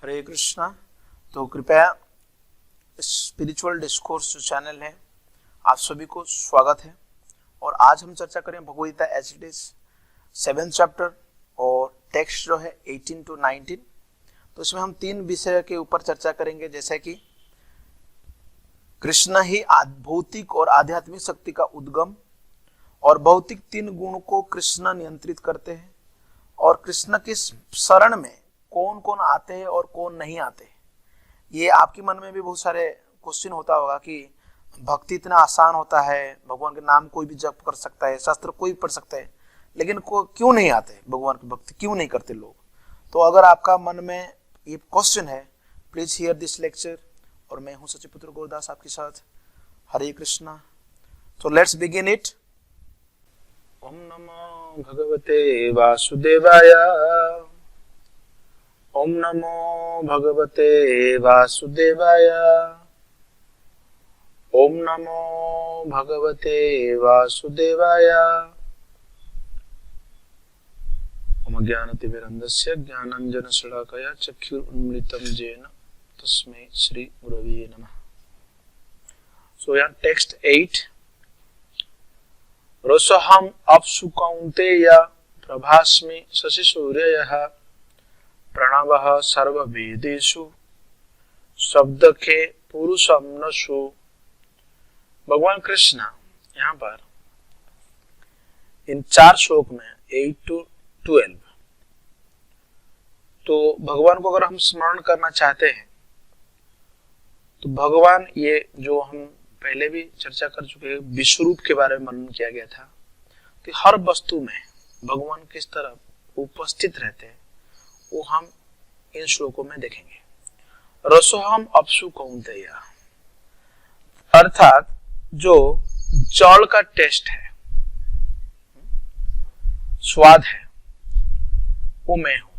हरे कृष्णा। तो कृपया spiritual discourse जो चैनल है आप सभी को स्वागत है। और आज हम चर्चा करें Bhagavad Gita as it is 7th chapter और टेक्स्ट जो है 18 to 19। तो इसमें हम 3 विषय के ऊपर चर्चा करेंगे, जैसे कि कृष्ण ही भौतिक और आध्यात्मिक शक्ति का उद्गम, और भौतिक 3 गुण को कृष्ण नियंत्रित करते हैं, और कृष्ण की शरण में कौन कौन आते हैं और कौन नहीं आते। ये आपके मन में भी बहुत सारे क्वेश्चन होता होगा कि भक्ति इतना आसान होता है, भगवान के नाम कोई भी जप कर सकता है, शास्त्र कोई भी पढ़ सकता है, लेकिन क्यों नहीं आते भगवान की भक्ति, क्यों नहीं करते लोग। तो अगर आपका मन में ये क्वेश्चन है, प्लीज हियर दिस लेक्चर। और मैं हूं सचिपुत्र गुरुदास आपके साथ। हरे कृष्णा। तो लेट्स बिगिन इट। ओम नमो भगवते वासुदेवाय। ओम नमो भगवते वासुदेवाय। ओम नमो भगवते वासुदेवाय। ओम ज्ञानतिमिरन्धस्य ज्ञानाञ्जनशलाकया चक्षुरुन्मिलितं येन तस्मै श्री गुरवे नमः। So यहाँ टेक्स्ट 8। रोषहम अप्सु कौन्तेय प्रभास्मि शशि सूर्यः प्रणवः सर्ववेदेषु शब्दखे पुरुषम नशु। भगवान कृष्ण यहाँ पर इन 4 श्लोक में 8 to 12 तो भगवान को अगर हम स्मरण करना चाहते हैं तो भगवान, ये जो हम पहले भी चर्चा कर चुके हैं, विश्वरूप के बारे में मनन किया गया था कि हर वस्तु में भगवान किस तरह उपस्थित रहते हैं वो हम इन श्लोकों में देखेंगे। रसोहम अप्सु कौन्तेय अर्थात जो जल का टेस्ट है, स्वाद है, वो मैं हूं।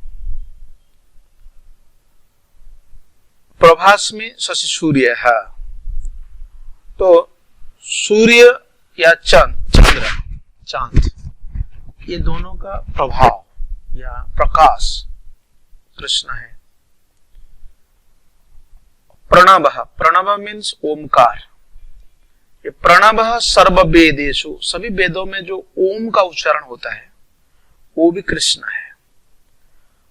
प्रभास्मि शशि सूर्य है, तो सूर्य या चंद्र, चांद, ये दोनों का प्रभाव या प्रकाश कृष्ण है। प्रणव, प्रणव मीन्स ओमकार। ये प्रणव सर्व वेदेषु, सभी वेदों में जो ओम का उच्चारण होता है वो भी कृष्ण है।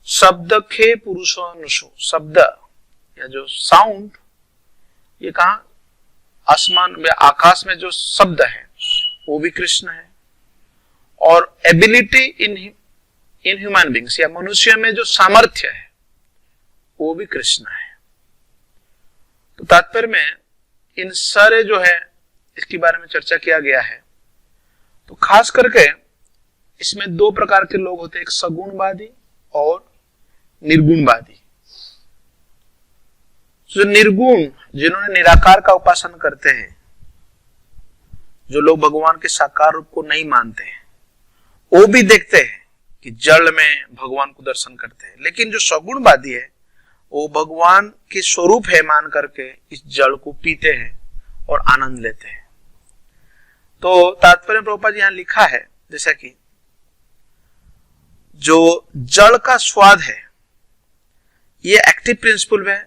शब्द खे पुरुषानुषु, शब्द या जो साउंड, ये कहा आसमान में आकाश में जो शब्द है वो भी कृष्ण है। और एबिलिटी इन ह्यूमन बींग्स या मनुष्य में जो सामर्थ्य है वो भी कृष्ण है। तो तात्पर्य में इन सारे जो है इसके बारे में चर्चा किया गया है। तो खास करके इसमें 2 प्रकार के लोग होते हैं, एक सगुणवादी और निर्गुणवादी। जो निर्गुण, जिन्होंने निराकार का उपासन करते हैं, जो लोग भगवान के साकार रूप को नहीं मानते हैं, वो भी देखते हैं कि जल में भगवान को दर्शन करते हैं, लेकिन जो सगुणवादी है वो भगवान के स्वरूप है मान करके इस जल को पीते हैं और आनंद लेते हैं। तो तात्पर्य प्रभुपाद यहाँ लिखा है, जैसा कि जो जल का स्वाद है ये एक्टिव प्रिंसिपल है।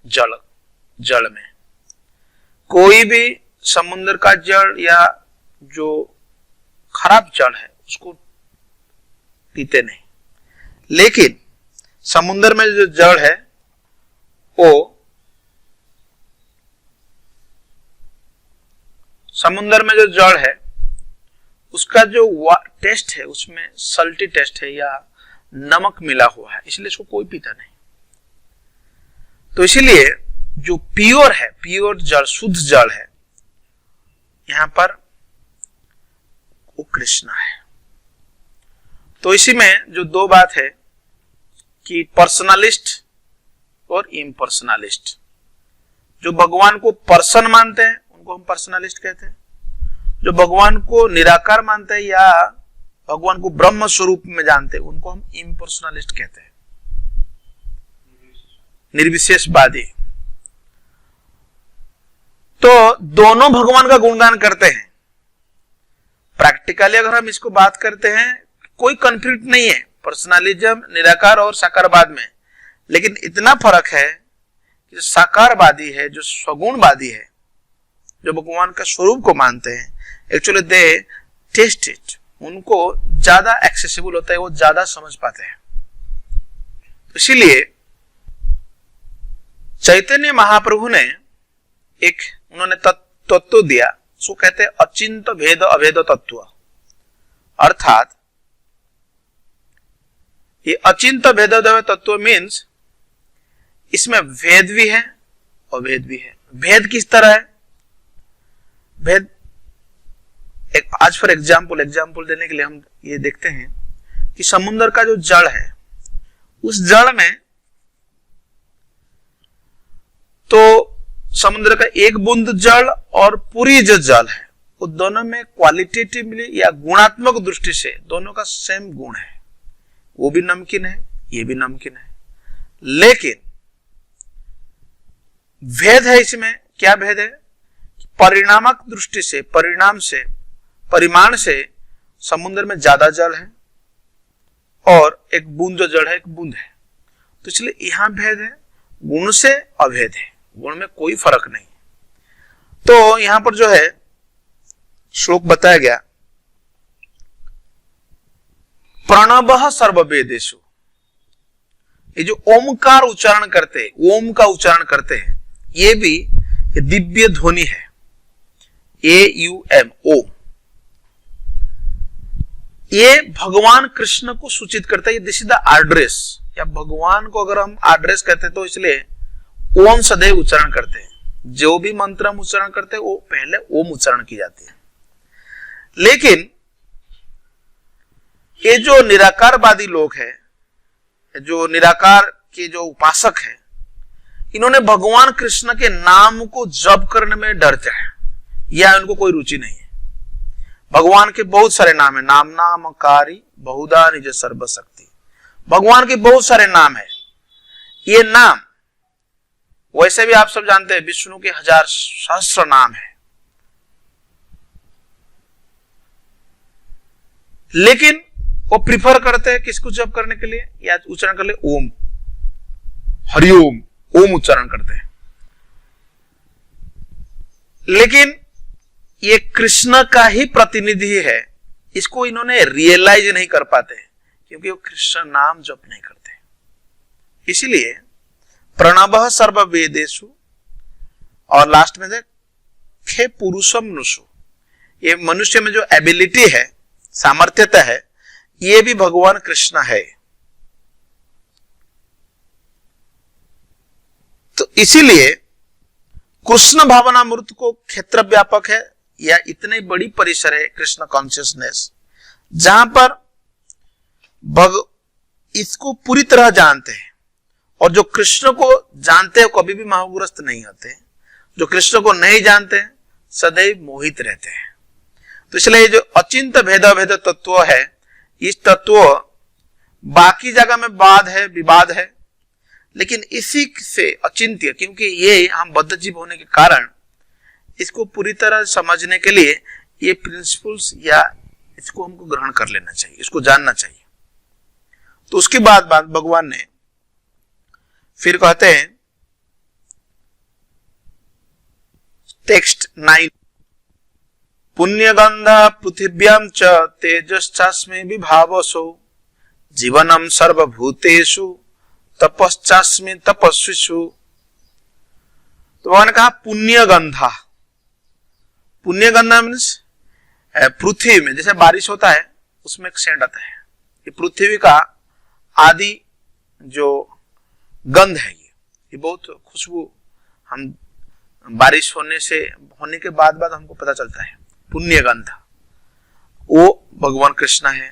जल में कोई भी समुद्र का जल या जो खराब जल है उसको पीते नहीं, लेकिन समुद्र में जो जल है वो समुद्र में जो जल है उसका जो टेस्ट है उसमें सल्टी टेस्ट है या नमक मिला हुआ है, इसलिए इसको कोई पीता नहीं। तो इसीलिए जो प्योर है, प्योर जल, शुद्ध जल है, यहां पर वो कृष्ण है। तो इसी में जो 2 बात है कि पर्सनलिस्ट और इम्पर्सनलिस्ट। जो भगवान को पर्सन मानते हैं उनको हम पर्सनलिस्ट कहते हैं, जो भगवान को निराकार मानते हैं या भगवान को ब्रह्म स्वरूप में जानते हैं उनको हम इम्पर्सनलिस्ट कहते हैं, निर्विशेषवादी। तो दोनों भगवान का गुणगान करते हैं। प्रैक्टिकली अगर हम इसको बात करते हैं, कोई कंफ्लिक्ट नहीं है पर्सनलिज्म, निराकार और साकारवाद में, लेकिन इतना फर्क है कि जो साकारवादी है, जो स्वगुणवादी है, जो भगवान का स्वरूप को मानते हैं, एक्चुअली दे टेस्ट इट, उनको ज्यादा एक्सेसिबल होता है, वो ज्यादा समझ पाते हैं। इसीलिए चैतन्य महाप्रभु ने उन्होंने तत्व दिया, उसको कहते हैं अचिंत भेद अभेद तत्व। अर्थात ये अचिंत भेद अभेद तत्व मीन्स इसमें भेद भी है और भेद भी है। भेद किस तरह है? भेद आज फॉर एग्जाम्पल देने के लिए हम ये देखते हैं कि समुद्र का जो जल है, उस जल में तो समुद्र का एक बूंद जल और पूरी जो जल है, वो दोनों में क्वालिटेटिवली या गुणात्मक दृष्टि से दोनों का सेम गुण है। वो भी नमकीन है, ये भी नमकीन है, लेकिन भेद है। इसमें क्या भेद है? परिणामक दृष्टि से, परिमाण से समुद्र में ज्यादा जल है और एक बूंद जो जल है, एक बूंद है। तो इसलिए यहां भेद है, गुण से अभेद है, गुण में कोई फर्क नहीं। तो यहां पर जो है श्लोक बताया गया, प्रणवः सर्ववेदेषु। ये जो ओमकार उच्चारण करते हैं, ओम का उच्चारण करते हैं, ये भी दिव्य ध्वनि है, AUM, ओम। ये भगवान कृष्ण को सूचित करता है। दिस इज द एड्रेस, या भगवान को अगर हम एड्रेस कहते हैं तो इसलिए ओम सदैव उच्चारण करते हैं। जो भी मंत्र हम उच्चारण करते हैं वो पहले ओम उच्चारण की जाती है। लेकिन ये जो निराकारवादी लोग हैं, जो निराकार के जो उपासक हैं, इन्होंने भगवान कृष्ण के नाम को जप करने में डरते हैं या उनको कोई रुचि नहीं है। भगवान के बहुत सारे नाम है, नाम नामकारी बहुधा निज सर्वशक्ति। भगवान के बहुत सारे नाम है। ये नाम वैसे भी आप सब जानते हैं, विष्णु के 1000 सहस्त्र नाम है, लेकिन वो प्रिफर करते हैं किसको जप करने के लिए या उच्चारण करने के लिए? ओम, हरिओम, ओम उच्चारण करते हैं। लेकिन ये कृष्ण का ही प्रतिनिधि है, इसको इन्होंने रियलाइज नहीं कर पाते क्योंकि वो कृष्ण नाम जप नहीं करते। इसीलिए प्रणवः सर्ववेदेषु, और लास्ट में खे पुरुषम नुषु, ये मनुष्य में जो एबिलिटी है, सामर्थ्यता है, ये भी भगवान कृष्ण है। तो इसीलिए कृष्ण भावनामृत को क्षेत्र व्यापक है, या इतनी बड़ी परिसर है कृष्ण कॉन्शियसनेस, जहां पर इसको पूरी तरह जानते हैं। और जो कृष्ण को जानते हैं कभी भी मोहग्रस्त नहीं होते, जो कृष्ण को नहीं जानते हैं सदैव मोहित रहते हैं। तो इसलिए जो अचिंत भेद तत्व है, इस तत्व बाकी जगह में वाद है, विवाद है, लेकिन इसी से अचिंत्य, क्योंकि ये हम बद्ध जीव होने के कारण इसको पूरी तरह समझने के लिए ये प्रिंसिपल्स या इसको हमको ग्रहण कर लेना चाहिए, इसको जानना चाहिए। तो उसके बाद भगवान ने फिर कहते हैं टेक्स्ट 9, पुण्यगंध पृथिव्याम च तेजश्चास्मि विभावसो जीवनम सर्वभूतेषु तपश्चास्मि तपस्विषु। तो भगवान ने कहा पुण्यगंधा, पुण्यगंधा मीन्स पृथ्वी में जैसे बारिश होता है उसमें एक सेंट आता है, ये पृथ्वी का आदि जो गंध है, ये बहुत खुशबू हम बारिश होने के बाद हमको पता चलता है, पुण्यगंध, वो भगवान कृष्ण है।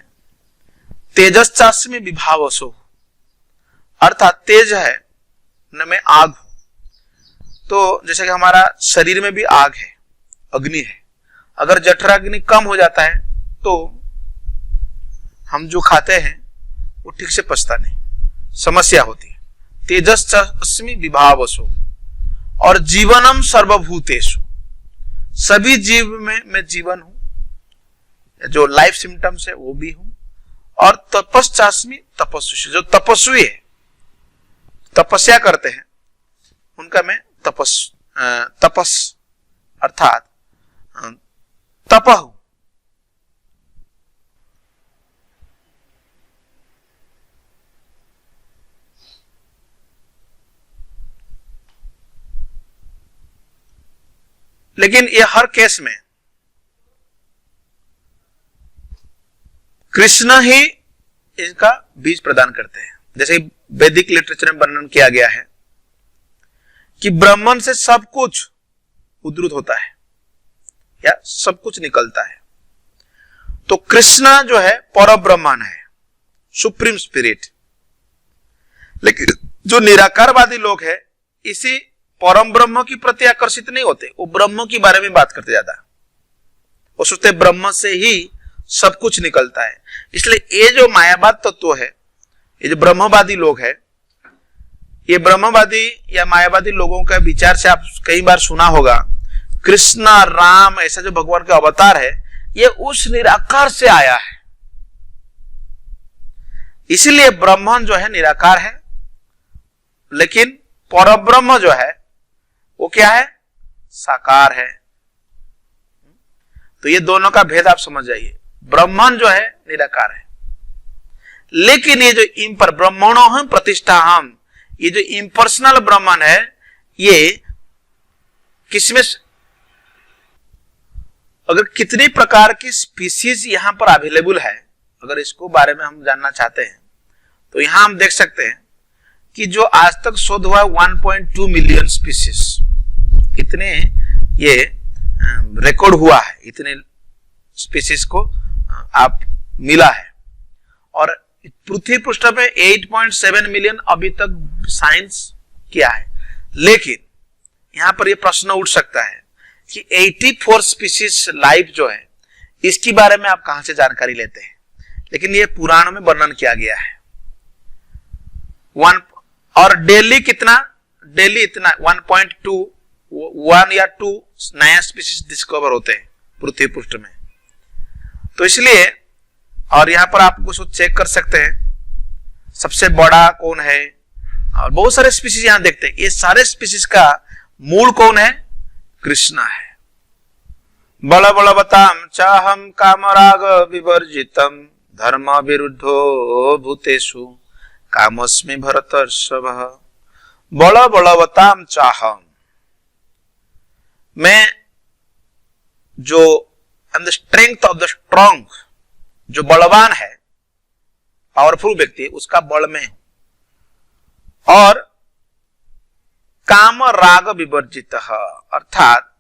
तेजश्चास्मि विभावसो, अर्थात तेज है न में आग हो, तो जैसे कि हमारा शरीर में भी आग है, अग्नि है। अगर जठराग्नि कम हो जाता है तो हम जो खाते हैं वो ठीक से पचता नहीं, समस्या होती है। तेजश्चास्मि विभावसो, और जीवनम सर्वभूतेषु, सभी जीव में मैं जीवन हूं, जो लाइफ सिम्टम्स है वो भी हूं। और तपश्चास्मि तपस्वी, जो तपस्वी है, तपस्या करते हैं उनका मैं तपस अर्थात तपह हूं। लेकिन ये हर केस में कृष्ण ही इसका बीज प्रदान करते हैं। जैसे वैदिक लिटरेचर में वर्णन किया गया है कि ब्राह्मण से सब कुछ उद्भूत होता है या सब कुछ निकलता है। तो कृष्ण जो है पर ब्रह्मण है, सुप्रीम स्पिरिट। लेकिन जो निराकारवादी लोग हैं इसी परम ब्रह्म की प्रति आकर्षित नहीं होते, वो ब्रह्म के बारे में बात करते ज्यादा। वो सोचते ब्रह्म से ही सब कुछ निकलता है। इसलिए ये जो मायावाद तत्व है, ये जो ब्रह्मवादी लोग हैं, ये ब्रह्मवादी या मायावादी लोगों का विचार से आप कई बार सुना होगा कृष्ण राम ऐसा जो भगवान का अवतार है ये उस निराकार से आया है। इसलिए ब्रह्मन जो है निराकार है, लेकिन परब्रह्म जो है वो क्या है, साकार है। तो ये दोनों का भेद आप समझ जाइए। ब्रह्मन जो है निराकार है, लेकिन ये जो इम्पर ब्रह्मणो हम प्रतिष्ठा हम, ये जो इम्पर्सनल ब्रह्मन है ये किसमें, अगर कितने प्रकार की स्पीसीज यहां पर अवेलेबल है, अगर इसको बारे में हम जानना चाहते हैं तो यहां हम देख सकते हैं कि जो आज तक शोध हुआ 1.2 मिलियन स्पीसीज, इतने ये रिकॉर्ड हुआ है, इतने स्पीसीज को आप मिला है। और पृथ्वी पृष्ठ पे 8.7 मिलियन अभी तक साइंस किया है। लेकिन यहां पर यह प्रश्न उठ सकता है कि 84 स्पीसीज लाइफ जो है इसके बारे में आप कहां से जानकारी लेते हैं। लेकिन यह पुराणों में वर्णन किया गया है। और डेली कितना, डेली इतना 1.2 1 या 2 नया स्पीसीज डिस्कवर होते हैं पृथ्वी पृष्ठ में। तो इसलिए, और यहां पर आप कुछ चेक कर सकते हैं सबसे बड़ा कौन है, और बहुत सारे स्पीसीज यहां देखते हैं। ये सारे स्पीसीज का मूल कौन है, कृष्ण है। बल बलवताम चाहम कामराग विवर्जितम धर्म विरुद्धो भूतेषु कामस्मि भरतर्षभः। बल बलवताम चाहम, मैं जो the strength of the strong, जो बलवान है पावरफुल व्यक्ति उसका बल में हूं। और काम राग विवर्जित, अर्थात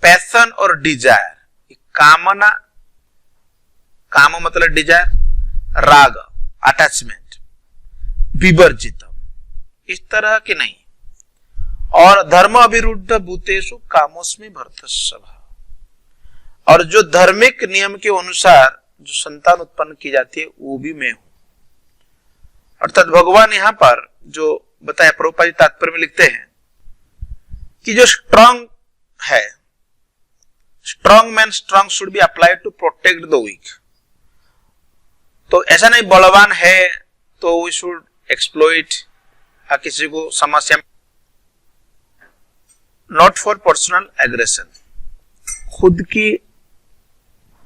पैशन और डिजायर, कामना, काम मतलब डिजायर, राग अटैचमेंट, विवर्जित इस तरह के नहीं। और धर्म अविरुद्ध भूतेषु कामोस्मि भरतर्षभः, और जो धार्मिक नियम के अनुसार जो संतान उत्पन्न की जाती है वो भी मैं हूं। अर्थात भगवान यहां पर जो बताया, प्रभुपाद जी तात्पर्य में लिखते हैं कि जो स्ट्रांग है, strong man strong should be applied to protect the weak. तो ऐसा नहीं बलवान है तो वी शुड एक्सप्लॉइट या किसी को समस्या, नॉट फॉर पर्सनल एग्रेशन, खुद की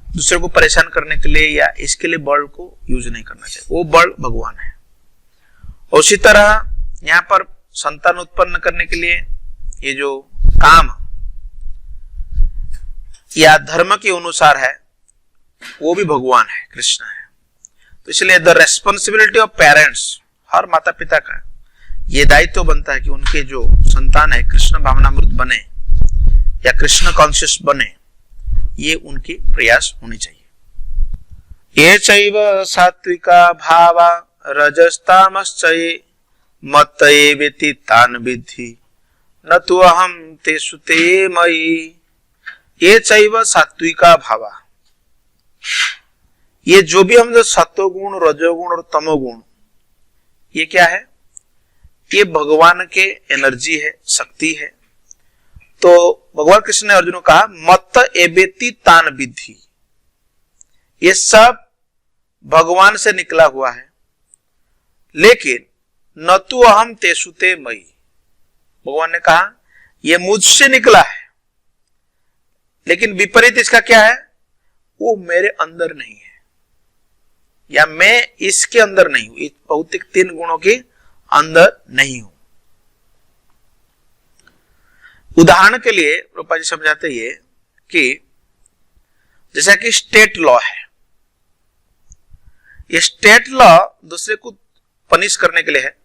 दूसरे को परेशान करने के लिए या इसके लिए बल को यूज नहीं करना चाहिए, वो बल भगवान है। उसी तरह यहां पर संतान उत्पन्न करने के लिए ये जो काम या धर्म के अनुसार है वो भी भगवान है, कृष्ण है। तो इसलिए द रेस्पॉन्सिबिलिटी ऑफ पेरेंट्स, हर माता पिता का ये दायित्व बनता है कि उनके जो संतान है कृष्ण भावनामृत बने या कृष्ण कॉन्शियस बने, ये उनकी प्रयास होनी चाहिए। ये चैव सात्विका भावा रजस्तामश्चये मत्तएवेति तान् विद्धि न तु अहं तेषु ते मयि। ये चैव सात्विका भावा, ये जो भी हम जो सत्वगुण, रजोगुण और तमोगुण, ये क्या है, ये भगवान के एनर्जी है, शक्ति है। तो भगवान कृष्ण ने अर्जुन को कहा मत्त एवेति तान् विद्धि, ये सब भगवान से निकला हुआ है। लेकिन न तु अहम तेषु ते मयि। भगवान ने कहा यह मुझसे निकला है, लेकिन विपरीत इसका क्या है, वो मेरे अंदर नहीं है, या मैं इसके अंदर नहीं हूं, इस भौतिक तीन गुणों के अंदर नहीं हूं। उदाहरण के लिए रूपा जी समझाते ये कि जैसा कि स्टेट लॉ है, ये स्टेट लॉ दूसरे को पनिश करने के लिए है,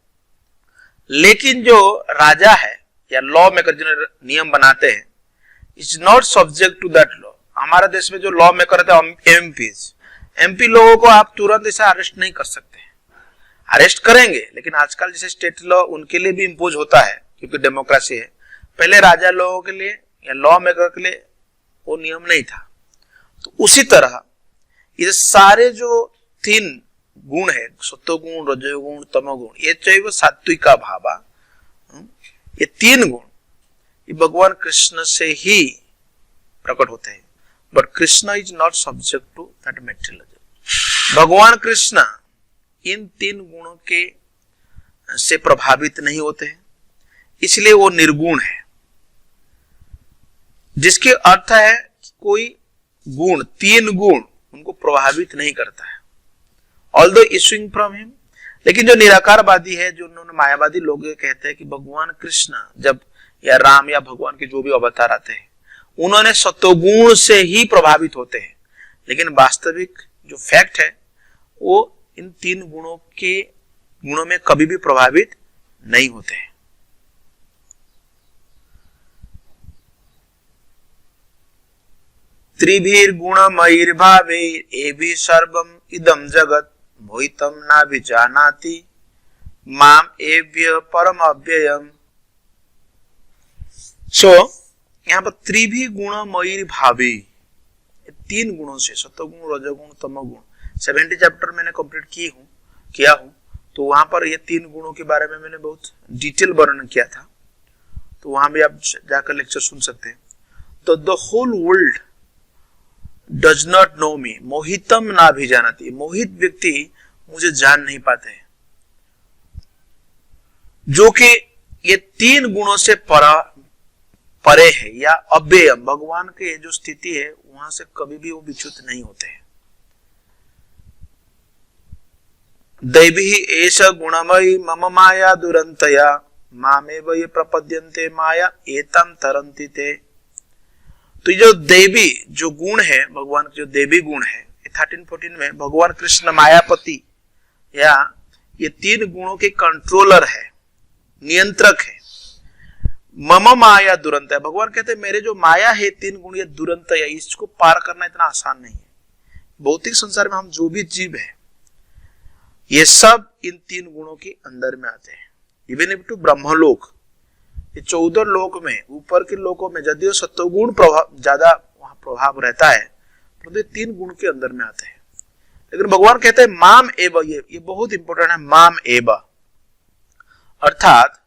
लेकिन जो राजा है या लॉ मेकर जिन्हें नियम बनाते हैं, is not subject to that law. हमारे देश में जो लॉ मेकर रहते हैं एमपीज, एमपी लोगों को आप तुरंत ऐसा अरेस्ट नहीं कर सकते, अरेस्ट करेंगे, लेकिन आजकल जैसे स्टेट लॉ उनके लिए भी इंपोज होता है क्योंकि डेमोक्रेसी है। पहले राजा लोगों के लिए या लॉ मेकर के लिए वो नियम नहीं था। तो उसी तरह ये सारे जो तीन गुण है, सत्वगुण, रजोगुण, तमोगुण, ये चैव सात्विका भावा, ये तीन गुण ये भगवान कृष्ण से ही प्रकट होते हैं। But Krishna is not subject to that material. भगवान कृष्ण इन तीन गुणों के से प्रभावित नहीं होते हैं, इसलिए वो निर्गुण है, जिसके अर्थ है कि कोई गुण, तीन गुण उनको प्रभावित नहीं करता है, ऑल्दो इश्यूइंग फ्रॉम हिम। लेकिन जो निराकारवादी है, जो उन्होंने मायावादी लोग कहते हैं कि भगवान कृष्ण जब या राम या भगवान के जो भी अवतार आते हैं उन्होंने सत्वगुण से ही प्रभावित होते हैं, लेकिन वास्तविक जो फैक्ट है वो इन तीन गुणों में कभी भी प्रभावित नहीं होते हैं। त्रिभिर्गुणमयिर्भावे एभि सर्वम इदं जगत मोहितम नाभिजानाति माम एभ्य परम अव्ययम्। सो यहाँ पर त्रिभी गुणमयी भावे, तीन गुणों से, सत्वगुण, रजोगुण, तमोगुण, 70 चैप्टर मैंने कंप्लीट किया हूं, तो वहां पर ये तीन गुणों के बारे में मैंने बहुत डिटेल वर्णन किया था, तो वहां भी आप जाकर लेक्चर सुन सकते हैं। तो the whole world does not know me, मोहितम ना भी जानती, मोहित व्यक्ति मुझे जान नहीं पाते हैं, जो कि ये तीन गुणों से परे है या अव्यय, भगवान के जो स्थिति है वहां से कभी भी वो विच्युत नहीं होते हैं। दैवी एष गुणमयी मम माया दुरंतया मामेव ये प्रपद्यन्ते माया एतम तरन्ति ते। तो जो देवी जो गुण है, भगवान के जो देवी गुण है, 13-14 में भगवान कृष्ण मायापति या ये तीन गुणों के कंट्रोलर है, नियंत्रक है। मम माया दुरंत है, भगवान कहते हैं मेरे जो माया है तीन गुण ये दुरंत है, इसको पार करना इतना आसान नहीं है। भौतिक संसार में हम जो भी जीव है ये सब इन तीन गुणों के अंदर में आते हैं। इवन इफ टू ब्रह्मलोक, ये 14 लोक में, ऊपर के लोकों में यदि सत्वगुण ज्यादा वहां प्रभाव रहता है, तो तीन गुण के अंदर में आते हैं। लेकिन भगवान कहते हैं माम एव, ये बहुत इंपॉर्टेंट है, माम एव, अर्थात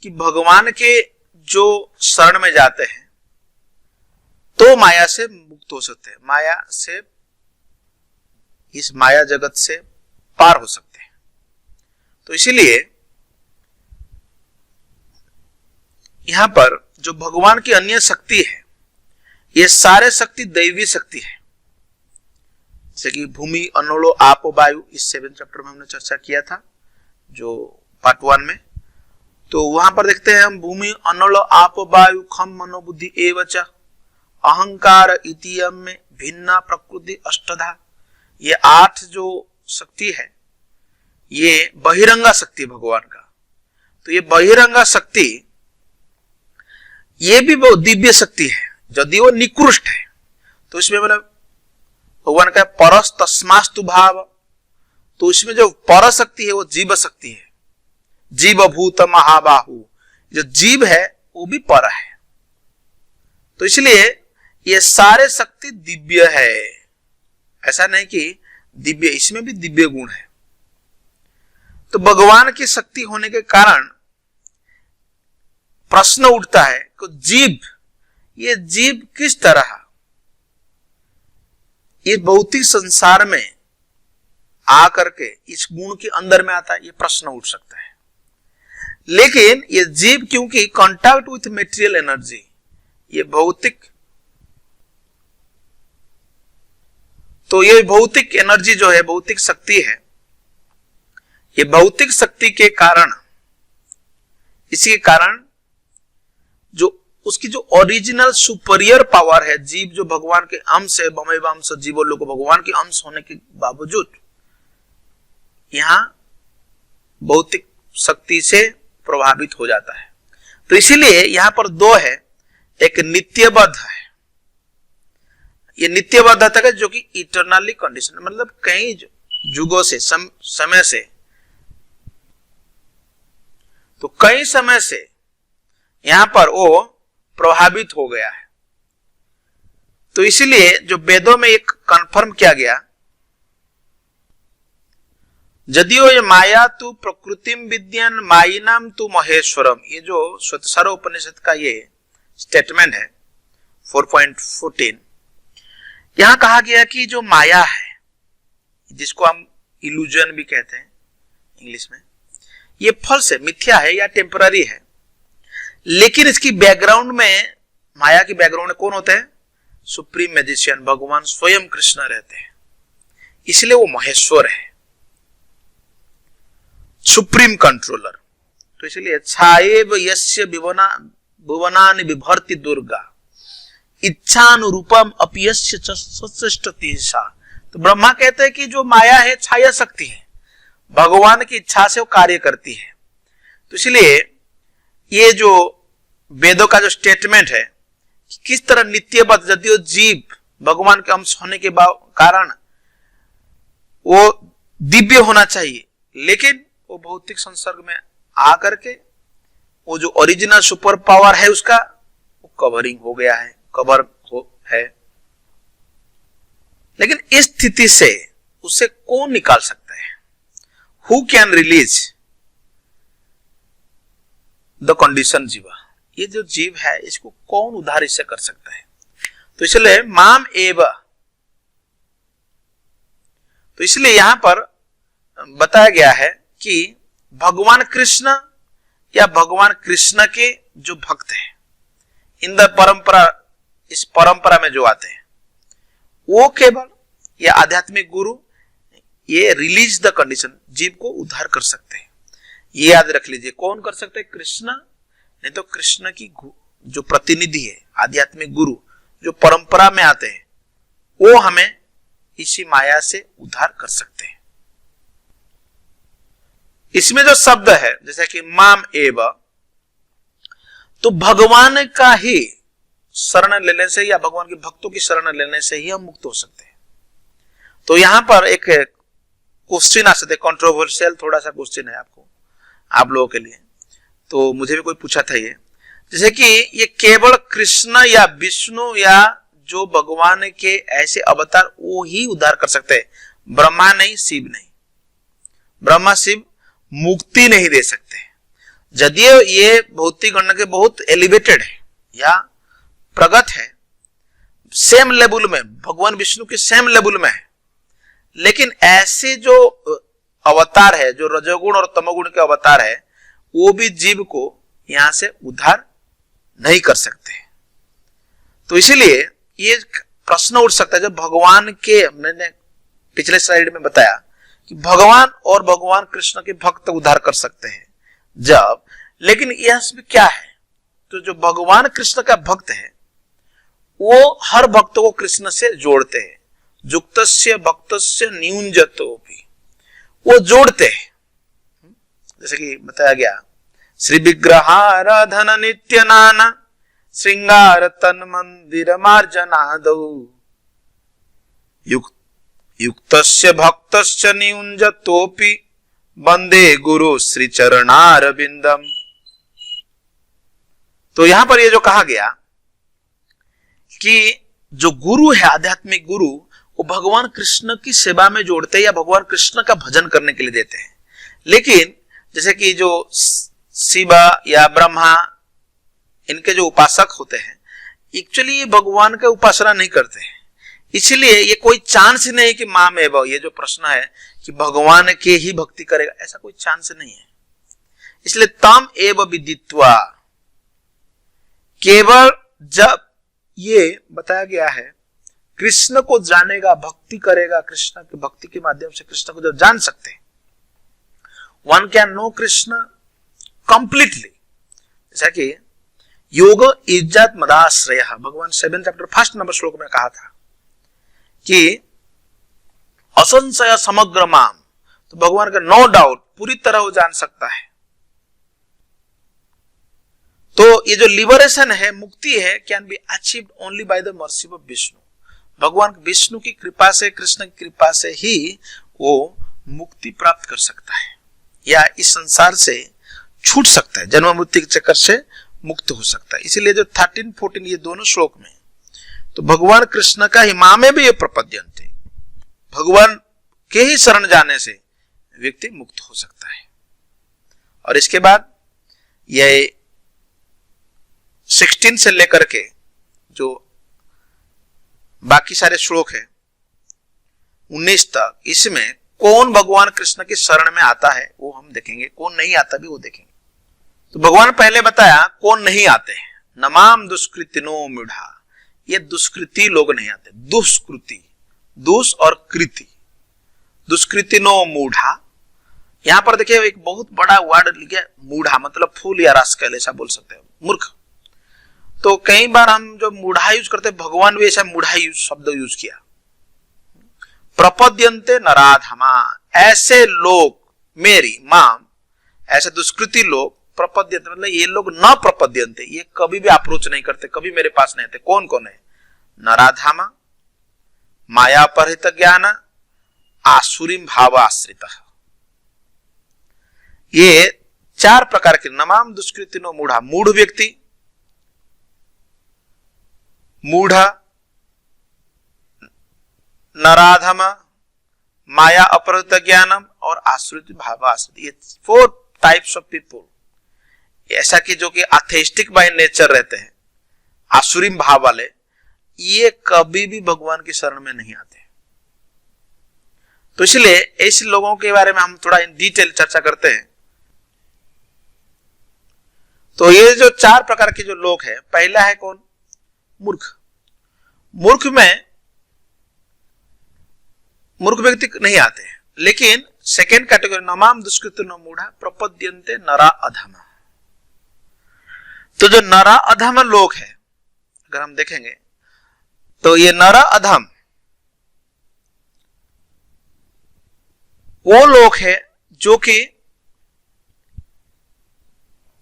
कि भगवान के जो शरण में जाते हैं तो माया से मुक्त हो सकते हैं, माया से, इस माया जगत से पार हो सकते हैं। तो इसीलिए यहां पर जो भगवान की अन्य शक्ति है, ये सारे शक्ति दैवी शक्ति है, जैसे कि भूमि, अनलो, आप, वायु, इस 7 चैप्टर में हमने चर्चा किया था जो पार्ट 1 में। तो वहां पर देखते हैं हम, भूमि, अनलो, आप, वायु, खम, मनोबुद्धि एवच अहंकार इतियम में भिन्ना प्रकृति अष्टधा, ये 8 जो शक्ति है ये बहिरंगा शक्ति भगवान का। तो ये बहिरंगा शक्ति ये भी बहुत दिव्य शक्ति है, यदि वो निकृष्ट है तो इसमें मतलब भगवान का परस तस्मास्तु भाव, तो इसमें जो पर शक्ति है वो जीव शक्ति है, जीव भूत महाबाहु, जो जीव है वो भी पर है। तो इसलिए ये सारे शक्ति दिव्य है, ऐसा नहीं कि दिव्य, इसमें भी दिव्य गुण है। तो भगवान की शक्ति होने के कारण प्रश्न उठता है कि जीव, ये जीव किस तरह इस भौतिक संसार में आकर के इस गुण के अंदर में आता है, ये प्रश्न उठ सकता है। लेकिन ये जीव क्योंकि कांटेक्ट विथ मेटेरियल एनर्जी, ये भौतिक, तो ये भौतिक एनर्जी जो है, भौतिक शक्ति है, ये भौतिक शक्ति के कारण, इसी के कारण जो उसकी जो ओरिजिनल सुपीरियर पावर है, जीव जो भगवान के अंश है, ममेवांश जीवो लोको, भगवान के अंश होने के बावजूद यहां भौतिक शक्ति से प्रभावित हो जाता है। तो इसीलिए यहां पर दो है, एक नित्यबद्ध है, ये नित्यबद्धता है जो कि इटरनली कंडीशन, मतलब कई युगों से, समय से, तो कई समय से यहां पर वो प्रभावित हो गया है। तो इसलिए जो वेदों में एक कंफर्म किया गया, यदियो ये माया तु प्रकृतिम विद्यान मायिनाम तु महेश्वरम, ये जो श्वेतसार उपनिषद का ये स्टेटमेंट है 4.14, यहां कहा गया कि जो माया है, जिसको हम इल्यूजन भी कहते हैं इंग्लिश में, ये फॉल्स है, मिथ्या है या टेम्पररी है। लेकिन इसकी बैकग्राउंड में, माया की बैकग्राउंड में कौन होते हैं? सुप्रीम मैजिशियन, भगवान स्वयं कृष्ण रहते हैं, इसलिए वो महेश्वर है, सुप्रीम कंट्रोलर। तो इसलिए छाएव यस्य भुवनानि बिभर्ति दुर्गा इच्छानुरूपम अपयस्य सृष्टतिशा। तो ब्रह्मा कहते हैं कि जो माया है छाया शक्ति है, भगवान की इच्छा से वो कार्य करती है। तो इसलिए ये जो वेदों का जो स्टेटमेंट है, किस तरह नित्यबद्ध, यदि जीव भगवान के अंश होने के कारण वो दिव्य होना चाहिए, लेकिन वो भौतिक संसर्ग में आकर के वो जो ओरिजिनल सुपर पावर है उसका वो कवरिंग हो गया है, कवर है। लेकिन इस स्थिति से उसे कौन निकाल सकता है? Who can release the condition जीवा, ये जो जीव है इसको कौन उद्धार इससे कर सकता है? तो इसलिए माम एव, तो इसलिए यहां पर बताया गया है कि भगवान कृष्ण या भगवान कृष्ण के जो भक्त हैं, इन द परंपरा, इस परंपरा में जो आते हैं, वो केवल या आध्यात्मिक गुरु ये रिलीज द कंडीशन, जीव को उद्धार कर सकते हैं। ये याद रख लीजिए, कौन कर सकते हैं? कृष्ण, नहीं तो कृष्ण की जो प्रतिनिधि है, आध्यात्मिक गुरु जो परंपरा में आते हैं, वो हमें इसी माया से उद्धार कर सकते हैं। इसमें जो शब्द है जैसे कि माम एव, तो भगवान का ही शरण लेने से या भगवान के भक्तों की शरण लेने से ही हम मुक्त हो सकते हैं। तो यहां पर एक क्वेश्चन आ सकते, कंट्रोवर्शियल थोड़ा सा क्वेश्चन है आपको, आप लोगों के लिए, तो मुझे भी कोई पूछा था ये, जैसे कि ये केवल कृष्ण या विष्णु या जो भगवान के ऐसे अवतार वो ही उद्धार कर सकते हैं, ब्रह्मा नहीं, शिव नहीं। ब्रह्मा शिव मुक्ति नहीं दे सकते, यदियो ये भौतिक गण के बहुत एलिवेटेड है या प्रगत है, सेम लेवल में, भगवान विष्णु के सेम लेवल में है, लेकिन ऐसे जो अवतार है, जो रजोगुण और तमोगुण के अवतार है, वो भी जीव को यहां से उद्धार नहीं कर सकते। तो इसीलिए ये प्रश्न उठ सकता है, जब भगवान के, मैंने पिछले स्लाइड में बताया कि भगवान और भगवान कृष्ण के भक्त उद्धार कर सकते हैं जब, लेकिन यह क्या है? तो जो भगवान कृष्ण का भक्त है वो हर भक्त को कृष्ण से जोड़ते हैं, युक्तस्य भक्तस्य न्यूनजतोपि, वो जोड़ते हैं। जैसे कि बताया गया, श्री विग्रहाराधन नित्य नाना श्रृंगार तन मंदिर मार्जनादौ युक्तस्य भक्तस्य न्यूनजतोपि वंदे गुरु श्री चरणारविंदम। तो यहां पर ये जो कहा गया कि जो गुरु है, आध्यात्मिक गुरु, वो भगवान कृष्ण की सेवा में जोड़ते हैं या भगवान कृष्ण का भजन करने के लिए देते हैं। लेकिन जैसे कि जो शिव या ब्रह्मा, इनके जो उपासक होते हैं, एक्चुअली ये भगवान का उपासना नहीं करते हैं, इसलिए ये कोई चांस ही नहीं कि माम एव, ये जो प्रश्न है कि भगवान के ही भक्ति करेगा, ऐसा कोई चांस नहीं है। इसलिए तम एव विदित्वा, केवल जब ये बताया गया है कृष्ण को जानेगा, भक्ति करेगा, कृष्ण की भक्ति के माध्यम से कृष्ण को जब जान सकते हैं, one can know Krishna completely. जैसा कि योग इज्जत मदाश्रय, भगवान 7 चैप्टर 1 नंबर श्लोक में कहा था कि असंशय समग्र माम, तो भगवान का नो डाउट पूरी तरह वो जान सकता है। तो ये जो लिबरेशन है, मुक्ति है, can be achieved only by the mercy of Vishnu. भगवान विष्णु की कृपा से, कृष्ण की कृपा से ही वो मुक्ति प्राप्त कर सकता है, या इस संसार से छूट सकता है, जन्म मृत्यु के चक्कर से मुक्त हो सकता है। इसीलिए जो 13, 14 ये दोनों श्लोक में तो भगवान कृष्ण का ही माँ में भी ये प्रपद्यन्ते, भगवान के ही शरण जाने से व्यक्ति मुक्त हो सकता है। और इसके बाद ये 16 से लेकर के जो बाकी सारे श्लोक है 19 तक, इसमें कौन भगवान कृष्ण की शरण में आता है वो हम देखेंगे, कौन नहीं आता भी वो देखेंगे। तो भगवान पहले बताया कौन नहीं आते हैं, नमाम दुष्कृतिनो मूढ़ा, ये दुष्कृति लोग नहीं आते, दुष्कृति, दुष और कृति, दुष्कृतिनो मूढ़ा। यहां पर देखिए एक बहुत बड़ा वर्ड लिखा, मूढ़ा मतलब फूल या रास्कल, ऐसा बोल सकते हैं, मूर्ख। तो कई बार हम जो मूढ़ा यूज करते हैं, भगवान भी ऐसा मूढ़ा शब्द यूज किया। प्रपद्यन्ते नराधमा, ऐसे लोग मेरी माम, ऐसे दुष्कृति लोग, प्रपद्यन्ते मतलब ये लोग न प्रपद्यन्ते, ये कभी भी अप्रोच नहीं करते, कभी मेरे पास नहीं आते। कौन कौन है? नराधामा, माया परिहित ज्ञान, आसुरीम भावाश्रित, ये 4 प्रकार के नमाम दुष्कृतिनो मूढ़ा, मूढ़ व्यक्ति, मूढ़ा, नराधम, माया अपहृत ज्ञानम और आश्रित भावाश्रित, ये 4 टाइप्स ऑफ पीपल, ऐसा कि जो कि एथेइस्टिक बाय नेचर रहते हैं, आसुरी भाव वाले, ये कभी भी भगवान की शरण में नहीं आते। तो इसलिए ऐसे लोगों के बारे में हम थोड़ा इन डिटेल चर्चा करते हैं। तो ये जो 4 प्रकार के जो लोग हैं, पहला है कौन? मूर्ख। मूर्ख में मूर्ख व्यक्ति नहीं आते हैं, लेकिन सेकेंड कैटेगरी नमाम दुष्कृतिनो मूढ़ा प्रपद्यन्ते नरा अधम। तो जो नरा अधम लोग हैं, अगर हम देखेंगे तो ये नरा अधम वो लोग हैं जो कि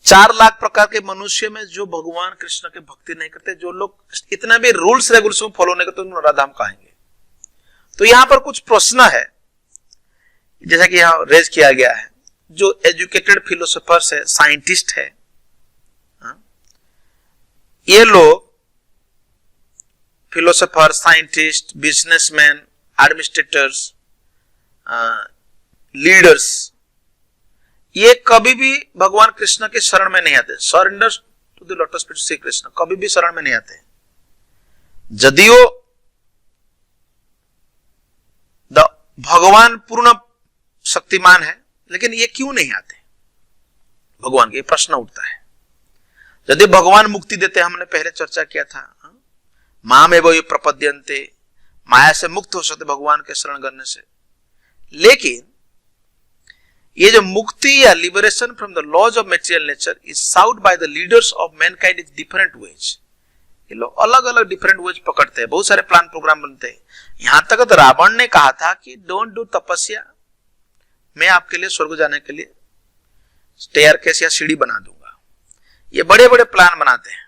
4 लाख प्रकार के मनुष्य में जो भगवान कृष्ण के भक्ति नहीं करते, जो लोग इतना भी रूल्स रेगुलेशन फॉलो नहीं करते, तो नराधम कहेंगे। तो यहां पर कुछ प्रश्न है, जैसा कि यहां रेज किया गया है, जो एजुकेटेड फिलोसोफर्स है, साइंटिस्ट है, ये लोग philosopher, scientist, businessman, administrators, leaders, ये कभी भी भगवान कृष्ण के शरण में नहीं आते। Surrender to the lotus feet Shri Krishna, कभी भी शरण में नहीं आते। यदियो भगवान पूर्ण शक्तिमान है, लेकिन ये क्यों नहीं आते भगवान के? प्रश्न उठता है। यदि भगवान मुक्ति देते, हमने पहले चर्चा किया था, मां में वो प्रपद्यन्ते, माया से मुक्त हो सकते भगवान के शरण करने से। लेकिन ये जो मुक्ति या liberation from the laws of material nature is sought by the leaders of mankind is different ways. ये लोग अलग अलग डिफरेंट वेज पकड़ते हैं, बहुत सारे प्लान प्रोग्राम बनते हैं। यहां तक तो रावण ने कहा था कि डोंट डू तपस्या, मैं आपके लिए स्वर्ग जाने के लिए स्टेयरकेस या सीढ़ी बना दूंगा। ये बड़े बड़े प्लान बनाते हैं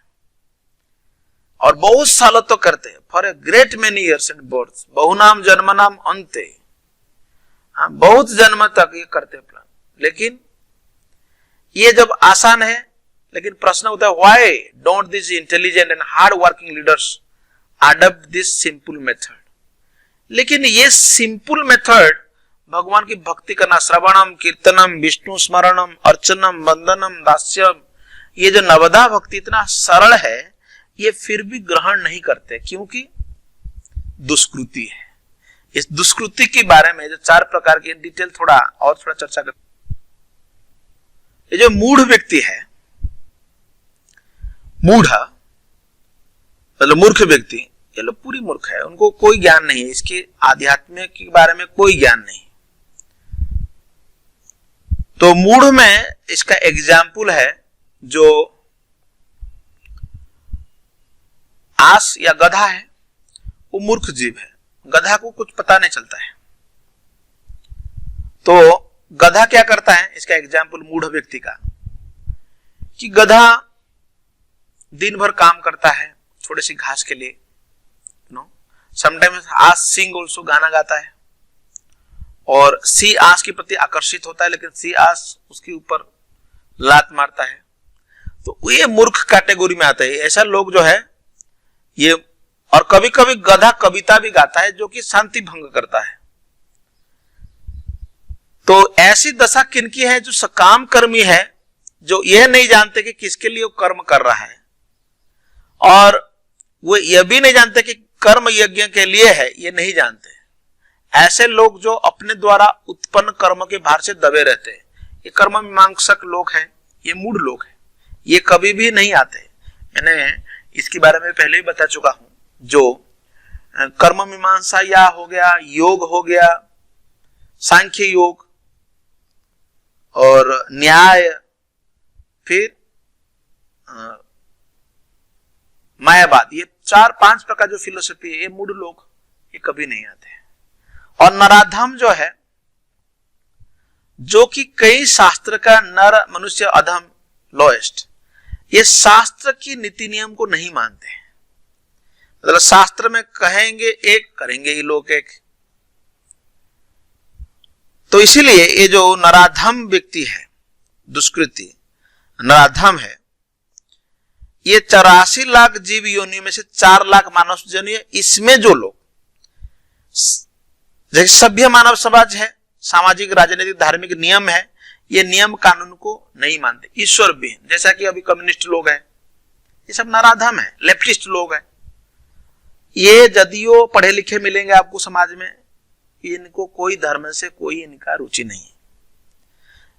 और बहुत सालों तो करते हैं, for a great many years and birth, बहुनाम जन्मनाम अंते, बहुत जन्म तक ये करते हैं प्लान। लेकिन ये जब आसान है, लेकिन प्रश्न होता है, why don't this intelligent and hard working leaders adopt this simple method? लेकिन ये सिंपल मेथड भगवान की भक्ति करना, श्रवणम, कीर्तनम, विष्णु स्मरणम, अर्चनम, वंदनम, दास्यम, ये जो नवधा भक्ति इतना सरल है, ये फिर भी ग्रहण नहीं करते, क्योंकि दुष्कृति है। इस दुष्कृति के बारे में जो 4 प्रकार की डिटेल थोड़ा चर्चा कर। ये जो मूढ़ व्यक्ति है, मूढ़ मतलब मूर्ख व्यक्ति, ये लोग पूरी मूर्ख है, उनको कोई ज्ञान नहीं है, इसके आध्यात्म के बारे में कोई ज्ञान नहीं। तो मूढ़ में इसका एग्जाम्पल है जो आस या गधा है, वो मूर्ख जीव है, गधा को कुछ पता नहीं चलता है। तो गधा क्या करता है, इसका एग्जाम्पल मूढ़ व्यक्ति का, कि गधा दिन भर काम करता है थोड़ी सी घास के लिए, समटाइम्स आस सिंग ऑल्सो, गाना गाता है, और सी आस के प्रति आकर्षित होता है, लेकिन सी आस उसके ऊपर लात मारता है। तो ये मूर्ख कैटेगरी में आता है। ऐसा लोग जो है ये, और कभी कभी गधा कविता भी गाता है जो कि शांति भंग करता है। तो ऐसी दशा किनकी है, जो सकाम कर्मी है, जो यह नहीं जानते कि किसके लिए वो कर्म कर रहा है, और वो यह भी नहीं जानते कि कर्म यज्ञ के लिए है, ये नहीं जानते। ऐसे लोग जो अपने द्वारा उत्पन्न कर्म के भार से दबे रहते हैं, ये कर्म मीमांसक लोग हैं, ये मूढ़ लोग हैं, ये कभी भी नहीं आते। मैंने इसके बारे में पहले ही बता चुका हूं। जो कर्म मीमांसा या हो गया, योग हो गया, सांख्य योग और न्याय, फिर मायावाद, ये 4-5 प्रकार जो फिलोसफी है, ये मूढ़ लोग ये कभी नहीं आते हैं। और नराधम जो है, जो कि कई शास्त्र का नर मनुष्य अधम लोएस्ट, ये शास्त्र की नीति नियम को नहीं मानते हैं। मतलब शास्त्र में कहेंगे एक, करेंगे ये लोग एक। तो इसीलिए ये जो नराधम व्यक्ति है, दुष्कृति नराधम है, ये 84 लाख जीव योनियों में से 4 लाख मानव योनि है। इसमें जो लोग जैसे सभ्य मानव समाज है, सामाजिक राजनीतिक धार्मिक नियम है, ये नियम कानून को नहीं मानते, ईश्वर भी, जैसा कि अभी कम्युनिस्ट लोग हैं, ये सब नराधम है, लेफ्टिस्ट लोग हैं। ये जदियो पढ़े लिखे मिलेंगे आपको समाज में, इनको कोई धर्म से कोई इनका रुचि नहीं है।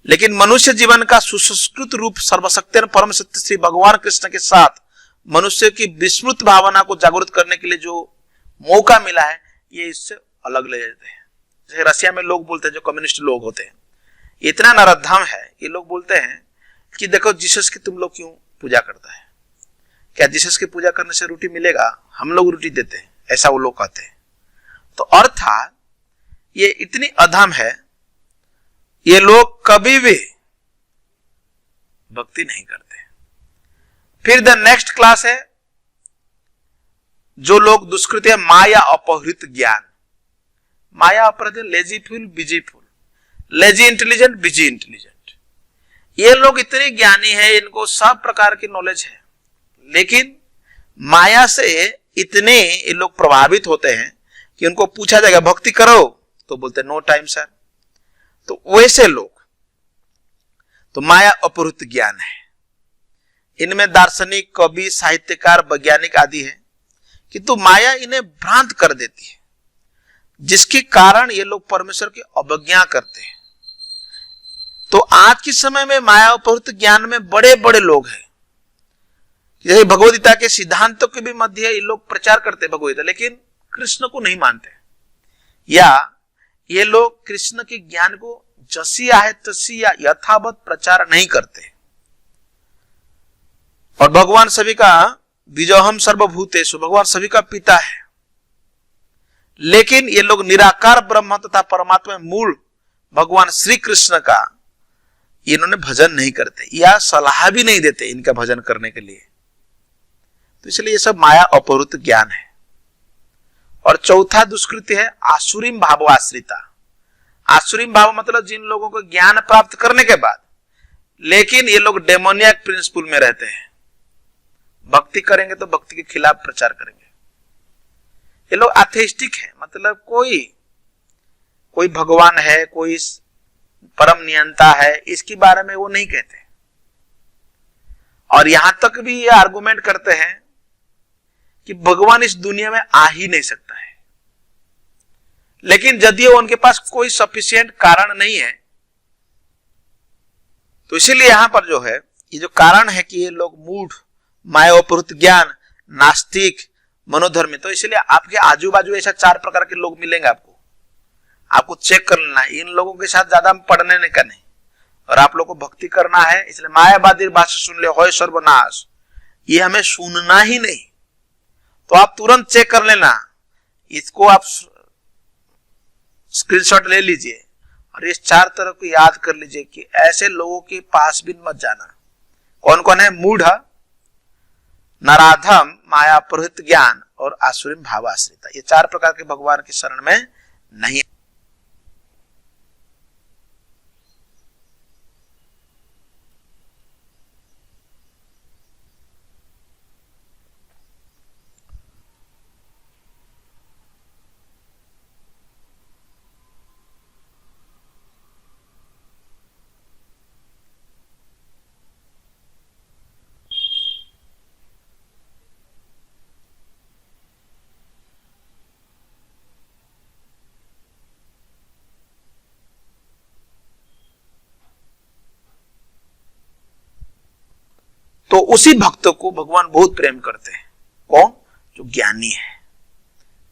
लेकिन मनुष्य जीवन का सुसंस्कृत रूप सर्वशक्ति परम सत्य श्री भगवान कृष्ण के साथ मनुष्य की विस्मृत भावना को जागृत करने के लिए जो मौका मिला है, ये इससे अलग ले जाते हैं। जैसे रशिया में लोग बोलते हैं, जो कम्युनिस्ट लोग होते हैं, इतना नराधम है, ये लोग बोलते हैं कि देखो जीसस की तुम लोग क्यों पूजा करता है, क्या जीसस की पूजा करने से रोटी मिलेगा, हम लोग रोटी देते हैं, ऐसा वो लोग कहते हैं। तो अर्थात ये इतनी अधम है, ये लोग कभी भी भक्ति नहीं करते। फिर द नेक्स्ट क्लास है जो लोग दुष्कृत्य, माया अपहृत ज्ञान। माया अपहृत, लेजीफुल बिजीफुल, लेजी इंटेलिजेंट बिजी इंटेलिजेंट। ये लोग इतने ज्ञानी है, इनको सब प्रकार की नॉलेज है, लेकिन माया से इतने ये लोग प्रभावित होते हैं कि उनको पूछा जाएगा भक्ति करो तो बोलते नो टाइम सर। तो वैसे लोग, तो माया अपहृत ज्ञान है। इनमें दार्शनिक, कवि, साहित्यकार, वैज्ञानिक आदि है, किंतु माया इन्हें भ्रांत कर देती है, जिसके कारण ये लोग परमेश्वर की अवज्ञा करते हैं। तो आज के समय में माया अपहृत ज्ञान में बड़े बड़े लोग हैं, जैसे भगवद गीता के सिद्धांतों के भी मध्य ये लोग प्रचार करते हैं भगवद गीता, लेकिन कृष्ण को नहीं मानते, या ये लोग कृष्ण के ज्ञान को जैसी आहे तैसी या यथावत प्रचार नहीं करते। और भगवान सभी का बीजोहम सर्वभूतेषु, भगवान सभी का पिता है, लेकिन ये लोग निराकार ब्रह्म तथा परमात्मा मूल भगवान श्री कृष्ण का इन्होंने भजन नहीं करते, या सलाह भी नहीं देते इनका भजन करने के लिए। तो इसलिए ये सब माया अपहृत ज्ञान है। और चौथा दुष्कृति है आसुरीम भाव आश्रिता। आसुरीम भाव मतलब जिन लोगों को ज्ञान प्राप्त करने के बाद, लेकिन ये लोग डेमोनियक प्रिंसिपल में रहते हैं, भक्ति करेंगे तो भक्ति के खिलाफ प्रचार करेंगे। ये लोग एथेइस्टिक है, मतलब कोई भगवान है, कोई परम नियंता है, इसके बारे में वो नहीं कहते। और यहां तक भी ये आर्गुमेंट करते हैं कि भगवान इस दुनिया में आ ही नहीं सकता है, लेकिन यदि उनके पास कोई सफिशिएंट कारण नहीं है, तो इसीलिए यहां पर जो है ये जो कारण है कि ये लोग मूढ़, मायोपहृत ज्ञान, नास्तिक, मनोधर्मी, तो इसलिए आपके आजू बाजू ऐसा 4 प्रकार के लोग मिलेंगे आपको चेक कर लेना है। इन लोगों के साथ ज्यादा पढ़ने नहीं का नहीं, और आप लोग को भक्ति करना है, इसलिए मायावादी भाषा सुन ले होय सर्वनाश, ये हमें सुनना ही नहीं। तो आप तुरंत चेक कर लेना, इसको आप स्क्रीनशॉट ले लीजिए और इस 4 तरह को याद कर लीजिए कि ऐसे लोगों के पास भी मत जाना। कौन कौन है? मूढ़, नराधम, मायापहृत ज्ञान और आसुरीम भावाश्रिता। ये 4 प्रकार के भगवान की शरण में नहीं। तो उसी भक्त को भगवान बहुत प्रेम करते हैं। कौन? जो ज्ञानी है।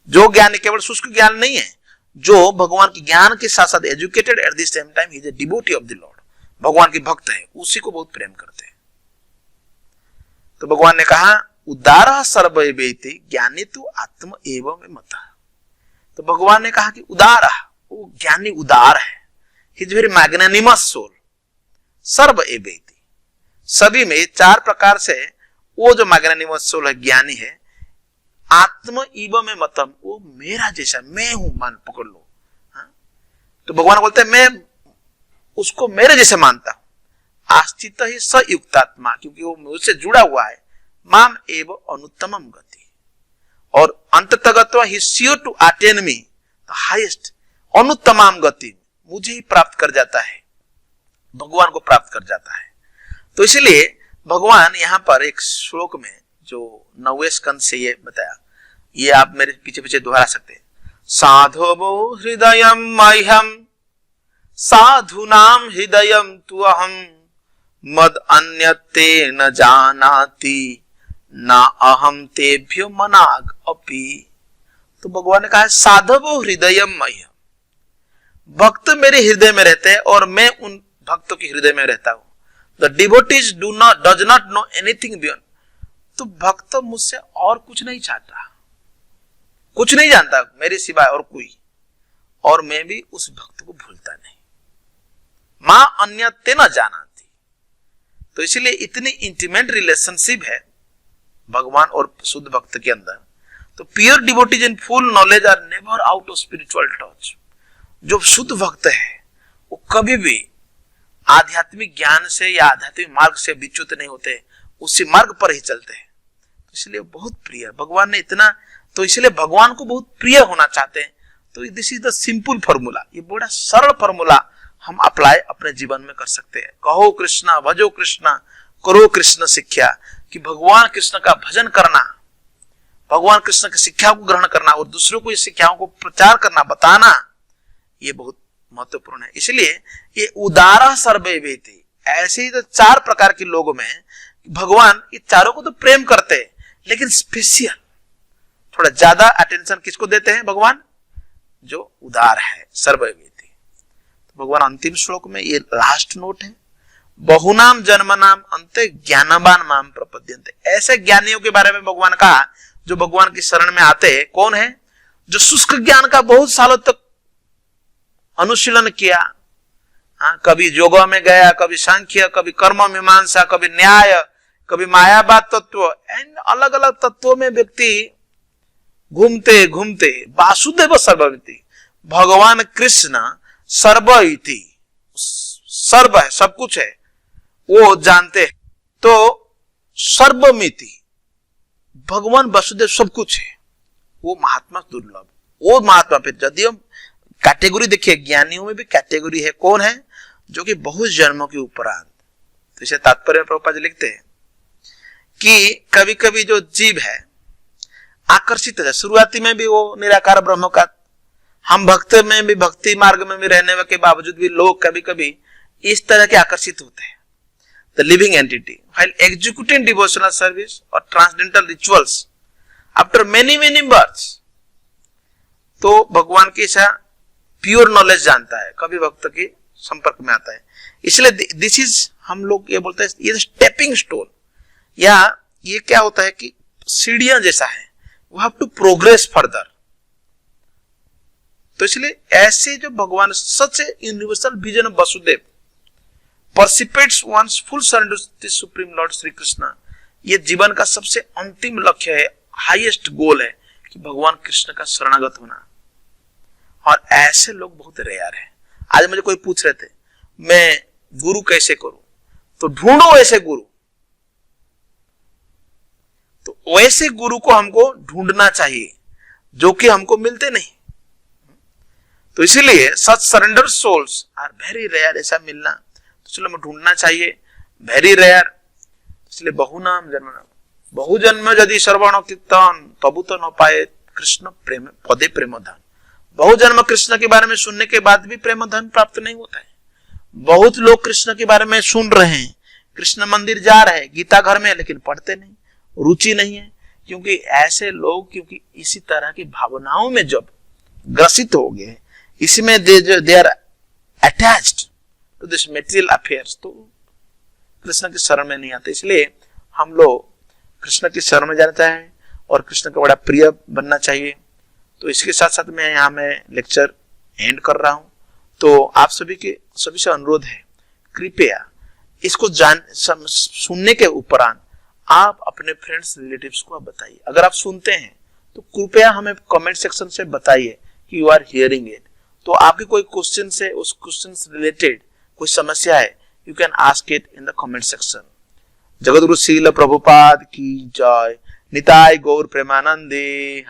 जो ज्ञानी केवल शुष्क ज्ञान नहीं है, जो भगवान के ज्ञान के साथ साथ educated at the same time, he is a devotee of the Lord, भगवान के भक्त है, उसी को बहुत प्रेम करते हैं। तो भगवान ने कहा उदार सर्ववेति ज्ञानी तु आत्म एवं मत। तो भगवान ने कहा कि उदार, वो ज्ञानी उदार है, he is very magnanimous soul. सर्ववेति, सभी में 4 प्रकार से वो जो मैग्नानिमस सोल है, ज्ञानी है। आत्म इव में मतम, वो मेरा जैसा, मैं हूं, मान पकड़ लो। तो भगवान बोलते हैं मैं उसको मेरे जैसे मानता हूं। आस्थित ही सयुक्तात्मा, क्योंकि वो मुझसे जुड़ा हुआ है। माम एव अनुत्तमम गति, और अंततगत्वा he sure to attain me the highest अनुत्तमाम गति, मुझे ही प्राप्त कर जाता है, भगवान को प्राप्त कर जाता है। तो इसलिए भगवान यहां पर एक श्लोक में जो 9वें स्कंद से ये बताया, ये आप मेरे पीछे पीछे दोहरा सकते हैं। साधवो हृदयम मह्यम साधुनाम हृदयम तु अहम मद अन्यते न जानाति न अहम तेभ्यो मनाग अपि। तो भगवान ने कहा साधवो हृदयम मह्यम, भक्त मेरे हृदय में रहते हैं और मैं उन भक्तों के हृदय में रहता हूं। The devotees does not know anything beyond. तो भक्त मुझसे और कुछ नहीं चाहता, कुछ नहीं जानता मेरे सिवाय और कोई, और मैं भी उस भक्त को भूलता नहीं। मां अन्यते न जानाति। तो इसलिए इतनी इंटीमेट रिलेशनशिप है भगवान और शुद्ध भक्त के अंदर। तो pure devotees in full knowledge are never out of spiritual touch. जो शुद्ध भक्त है वो कभी भी आध्यात्मिक ज्ञान से या आध्यात्मिक मार्ग से विच्युत नहीं होते, उसी मार्ग पर ही चलते हैं। तो इसलिए बहुत प्रिय भगवान ने इतना, तो इसलिए भगवान को बहुत प्रिय होना चाहते हैं। तो this is the simple formula, ये बड़ा सरल फॉर्मूला हम अप्लाई अपने जीवन में कर सकते हैं। कहो कृष्णा भजो कृष्णा करो कृष्ण शिक्षा, कि भगवान कृष्ण का भजन करना, भगवान कृष्ण की शिक्षा को ग्रहण करना और दूसरों को इस शिक्षाओं को प्रचार करना, बताना, ये बहुत महत्वपूर्ण है। इसलिए ये उदारा सर्ववेति, ऐसे ही तो 4 प्रकार के लोगों में भगवान ये चारों को तो प्रेम करते हैं, लेकिन स्पेशल थोड़ा ज्यादा अटेंशन किसको देते हैं भगवान? जो उदार है, सर्ववेति। तो भगवान अंतिम श्लोक में ये लास्ट नोट है, बहुनाम जन्मनाम अंते ज्ञानवान माम प्रपद्यन्ते। ऐसे ज्ञानियों के बारे में भगवान कहा जो भगवान की शरण में आते हैं। कौन है? जो शुष्क ज्ञान का बहुत सालों तक अनुशीलन किया, कभी योग में गया, कभी सांख्य, कभी कर्म मीमांसा, कभी न्याय, कभी मायावाद तत्व, एंड अलग अलग तत्वों में व्यक्ति घूमते घूमते वासुदेव सर्वमिति, भगवान कृष्ण सर्व इति, सर्व है, सब कुछ है, वो जानते हैं। तो सर्वमिति, भगवान वासुदेव सब कुछ है, वो महात्मा दुर्लभ। वो महात्मा, फिर यदि हम कैटेगरी देखिए, ज्ञानियों में भी कैटेगरी है। कौन है? जो कि बहुत जन्मों के उपरांत। तो इसे तात्पर्य में प्रभुपाद जी लिखते हैं कि कभी कभी जो जीव है आकर्षित है, शुरुआती में भी वो निराकार ब्रह्म का हम भक्त में भी, भक्ति मार्ग में भी रहने के बावजूद भी लोग कभी कभी इस तरह के आकर्षित होते हैं। The living entity while executing devotional service or transcendental rituals after many births, तो भगवान की ऐसा प्योर नॉलेज जानता है, कभी भक्त के संपर्क में आता है। इसलिए दिस इज, हम लोग ये बोलते हैं ये स्टेपिंग स्टोन, या ये क्या होता है कि सीढ़ियां जैसा है, we have to progress further. तो इसलिए ऐसे जो भगवान such universal vision of Vasudev participates once full surrender to supreme lord Shri Krishna, ये जीवन का सबसे अंतिम लक्ष्य है, हाईएस्ट गोल है कि भगवान कृष्ण का शरणागत होना। और ऐसे लोग बहुत रेयर हैं। आज मुझे कोई पूछ रहे थे मैं गुरु कैसे करूं, तो ढूंढो ऐसे गुरु। तो वैसे गुरु को हमको ढूंढना चाहिए जो कि हमको मिलते नहीं। तो इसीलिए such surrender souls are very rare, ऐसा मिलना तो चलो हमें ढूंढना चाहिए, वेरी रेयर। इसलिए बहुनाम जन्म, बहुजन्म यदि श्रवण कीर्तन तबु तो न पाए कृष्ण प्रेम पदे प्रेम धन। बहुजन्म कृष्ण के बारे में सुनने के बाद भी प्रेम धन प्राप्त नहीं होता है। बहुत लोग कृष्ण के बारे में सुन रहे हैं, कृष्ण मंदिर जा रहे हैं, गीता घर में, लेकिन पढ़ते नहीं, रुचि नहीं है। क्योंकि ऐसे लोग क्योंकि इसी तरह की भावनाओं में जब ग्रसित हो गए, इसमें they are attached to this material affairs, तो कृष्ण की शरण में नहीं आते। इसलिए हम लोग कृष्ण की शरण में जाना चाहिए और कृष्ण का बड़ा प्रिय बनना चाहिए। तो इसके साथ साथ मैं यहाँ में लेक्चर एंड कर रहा हूँ। तो आप सभी से अनुरोध है, कृपया इसको सुनने के उपरांत आप अपने फ्रेंड्स रिलेटिव्स को बताइए। अगर आप सुनते हैं तो कृपया हमें कमेंट सेक्शन से बताइए कि यू आर हियरिंग इट। तो आपके कोई क्वेश्चन से, उस क्वेश्चन से रिलेटेड कोई समस्या है, you can ask it in the comment section. Jagadguru Srila Prabhupada की जय। निताय गौर प्रेमानंदे।